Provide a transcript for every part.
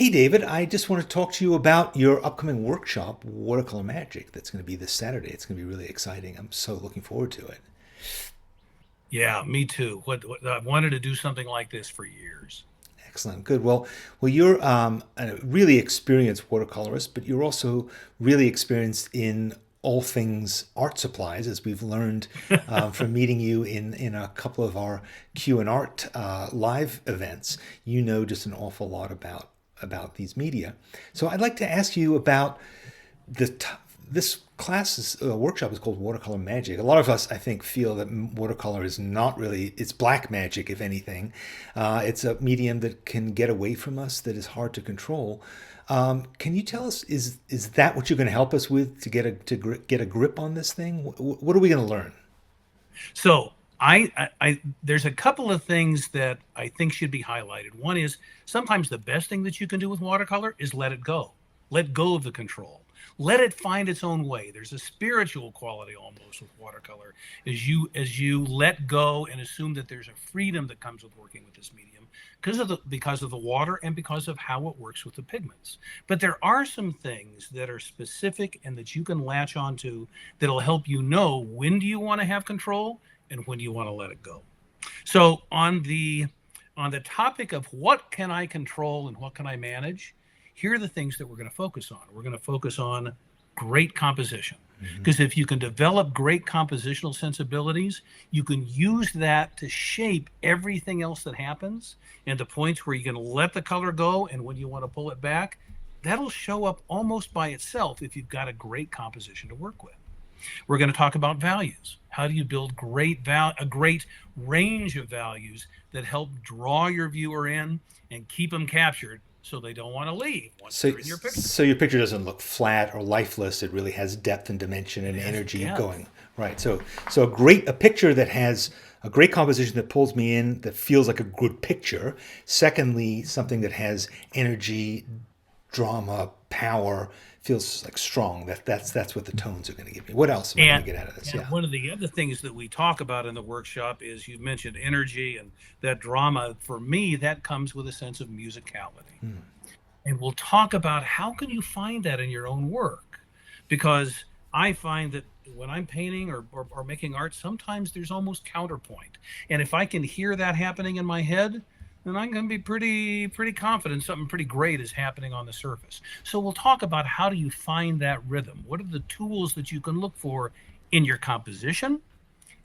Hey, David, I just want to talk to you about your upcoming workshop, Watercolor Magic, that's going to be this Saturday. It's going to be really exciting. I'm so looking forward to it. Yeah, me too. What I've wanted to do something like this for years. Excellent. Good. Well, you're a really experienced watercolorist, but you're also really experienced in all things art supplies, as we've learned from meeting you in a couple of our Q and Art live events. You know just an awful lot about these media. So I'd like to ask you about the this class workshop is called Watercolor Magic. A lot of us, I think, feel that watercolor is not really, it's black magic, if anything. It's a medium that can get away from us, that is hard to control. Can you tell us, is that what you're going to help us with to get a grip on this thing? What are we going to learn? So there's a couple of things that I think should be highlighted. One is sometimes the best thing that you can do with watercolor is let it go. Let go of the control. Let it find its own way. There's a spiritual quality almost with watercolor as you let go and assume that there's a freedom that comes with working with this medium because of the water and because of how it works with the pigments. But there are some things that are specific and that you can latch onto that'll help you know when do you want to have control and when do you want to let it go. So on the topic of what can I control and what can I manage, here are the things that we're going to focus on. We're going to focus on great composition. Mm-hmm. Because if you can develop great compositional sensibilities, you can use that to shape everything else that happens and the points where you can let the color go and when you want to pull it back. That'll show up almost by itself if you've got a great composition to work with. We're going to talk about values. How do you build a great range of values that help draw your viewer in and keep them captured so they don't want to leave once So, they're in your picture? so your picture doesn't look flat or lifeless. It really has depth and dimension It and has energy depth. going. Right. So a picture that has a great composition that pulls me in, that feels like a good picture. Secondly, something that has energy, drama, power, feels like strong. That's what the tones are going to give me. What else am I going to And get out of this? and Yeah. one of the other things that we talk about in the workshop is you mentioned energy and that drama. For me, that comes with a sense of musicality. Hmm. And we'll talk about how can you find that in your own work, because I find that when I'm painting or making art, sometimes there's almost counterpoint, and if I can hear that happening in my head, then I'm going to be pretty confident something pretty great is happening on the surface. So we'll talk about how do you find that rhythm. What are the tools that you can look for in your composition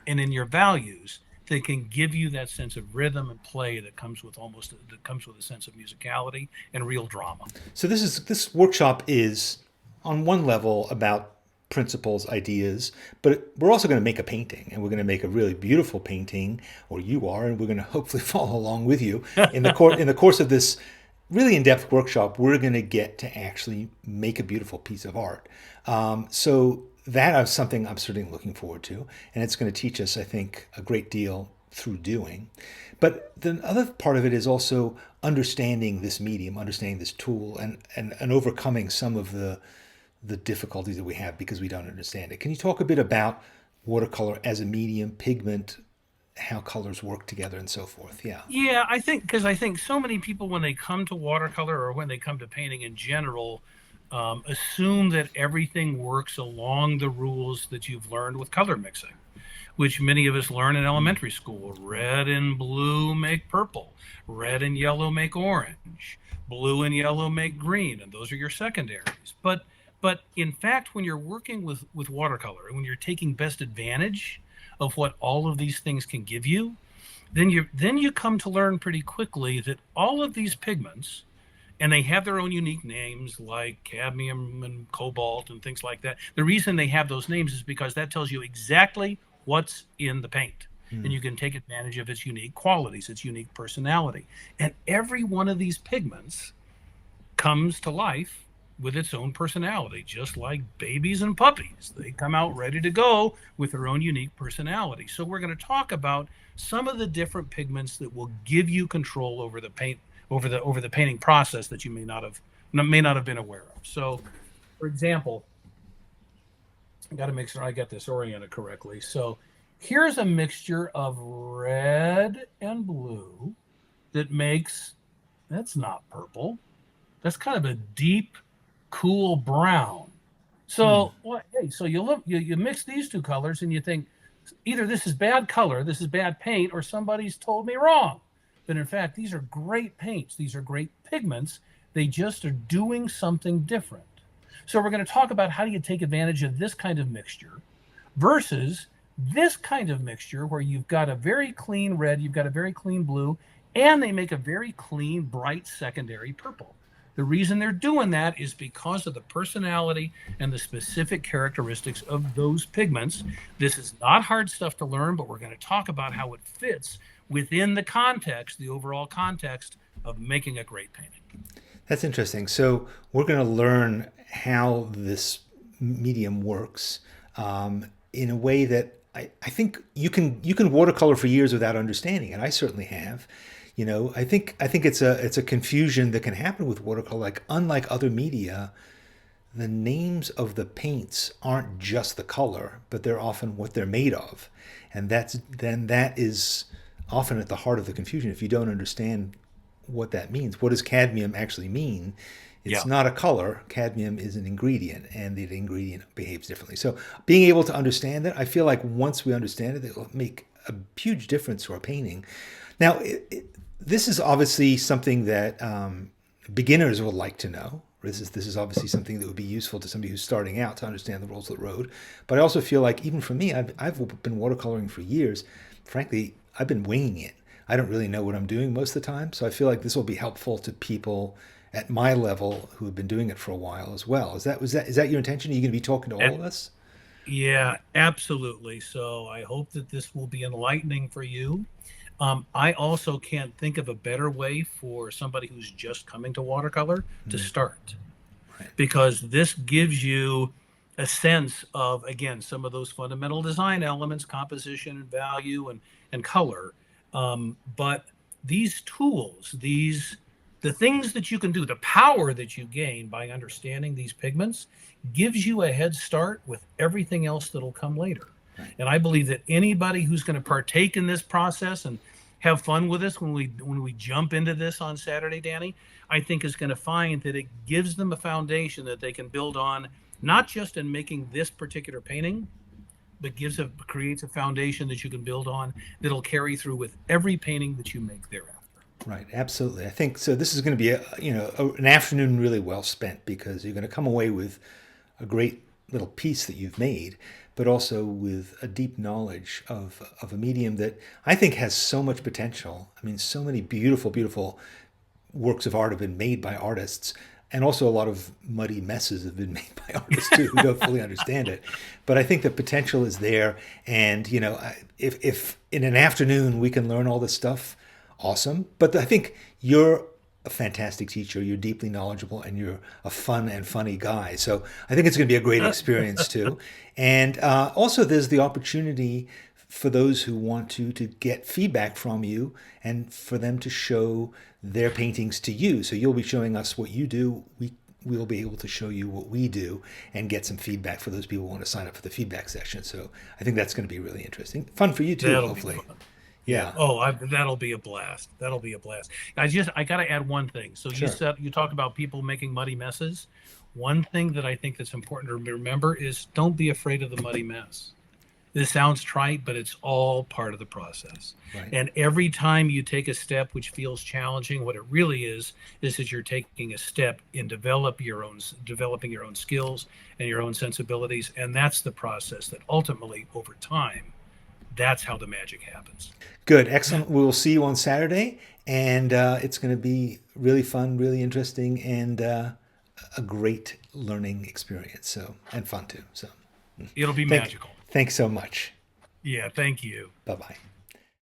and in your values that can give you that sense of rhythm and play that comes with a sense of musicality and real drama. So this workshop is on one level about principles, ideas, but we're also going to make a painting, and we're going to make a really beautiful painting, or you are, and we're going to hopefully follow along with you in the course of this really in-depth workshop. We're going to get to actually make a beautiful piece of art. So that is something I'm certainly looking forward to, and it's going to teach us, I think, a great deal through doing. But the other part of it is also understanding this medium, understanding this tool, and overcoming some of the difficulties that we have because we don't understand it. Can you talk a bit about watercolor as a medium, pigment, how colors work together, and so forth? Yeah. Yeah, I think so many people when they come to watercolor or when they come to painting in general, assume that everything works along the rules that you've learned with color mixing, which many of us learn in elementary school. Red and blue make purple, red and yellow make orange, blue and yellow make green, and those are your secondaries. But in fact, when you're working with watercolor and when you're taking best advantage of what all of these things can give you, then you come to learn pretty quickly that all of these pigments, and they have their own unique names like cadmium and cobalt and things like that. The reason they have those names is because that tells you exactly what's in the paint. And Hmm. you can take advantage of its unique qualities, its unique personality. And every one of these pigments comes to life with its own personality, just like babies and puppies. They come out ready to go with their own unique personality. So we're going to talk about some of the different pigments that will give you control over the paint over the painting process that you may not have been aware of. So, for example, I got to make sure I get this oriented correctly. So, here's a mixture of red and blue that makes that's not purple. That's kind of a deep, cool brown. So, well, hey, so you look, you mix these two colors and you think either this is bad color, this is bad paint, or somebody's told me wrong. But in fact, these are great paints. These are great pigments. They just are doing something different. So we're going to talk about how do you take advantage of this kind of mixture versus this kind of mixture where you've got a very clean red, you've got a very clean blue, and they make a very clean, bright secondary purple. The reason they're doing that is because of the personality and the specific characteristics of those pigments. This is not hard stuff to learn, but we're going to talk about how it fits within the context, the overall context of making a great painting. That's interesting. So we're going to learn how this medium works in a way that I think you can watercolor for years without understanding it. I certainly have. I think it's a confusion that can happen with watercolor. Like unlike other media, the names of the paints aren't just the color, but they're often what they're made of, and that is often at the heart of the confusion. If you don't understand what that means, what does cadmium actually mean? It's Yeah. not a color. Cadmium is an ingredient, and the ingredient behaves differently. So being able to understand that, I feel like once we understand it, it'll make a huge difference to our painting. Now, this is obviously something that beginners will like to know. This is obviously something that would be useful to somebody who's starting out to understand the rules of the road. But I also feel like even for me, I've been watercoloring for years. Frankly, I've been winging it. I don't really know what I'm doing most of the time. So I feel like this will be helpful to people at my level who have been doing it for a while as well. Is that your intention? Are you going to be talking to all of us? Yeah, absolutely. So I hope that this will be enlightening for you. I also can't think of a better way for somebody who's just coming to watercolor to start, Right. because this gives you a sense of, again, some of those fundamental design elements, composition and value and color. But these tools, the things that you can do, the power that you gain by understanding these pigments gives you a head start with everything else that'll come later. Right. And I believe that anybody who's going to partake in this process and have fun with us when we jump into this on Saturday, Danny, I think is going to find that it gives them a foundation that they can build on, not just in making this particular painting, but creates a foundation that you can build on that'll carry through with every painting that you make thereafter. Right, absolutely. I think so. This is going to be an afternoon really well spent because you're going to come away with a great little piece that you've made, but also with a deep knowledge of a medium that I think has so much potential. I mean, so many beautiful, beautiful works of art have been made by artists, and also a lot of muddy messes have been made by artists too who don't fully understand it. But I think the potential is there, and if in an afternoon we can learn all this stuff, awesome. But I think you're a fantastic teacher. You're deeply knowledgeable, and you're a fun and funny guy. So I think it's going to be a great experience too. And also, there's the opportunity for those who want to get feedback from you and for them to show their paintings to you. So you'll be showing us what you do. We'll be able to show you what we do and get some feedback for those people who want to sign up for the feedback session. So I think that's going to be really interesting. Fun for you too, That'll be hopefully. fun. Yeah. Yeah, Oh, that'll be a blast. That'll be a blast. I got to add one thing. So sure. you talk about people making muddy messes. One thing that I think that's important to remember is don't be afraid of the muddy mess. This sounds trite, but it's all part of the process. Right. And every time you take a step which feels challenging, what it really is that you're taking a step in developing your own skills and your own sensibilities. And that's the process that ultimately, over time, that's how the magic happens. Good, excellent. We will see you on Saturday, and it's going to be really fun, really interesting, and a great learning experience. So, and fun too. So, It'll be thank, magical. thanks so much. Yeah, thank you. Bye bye.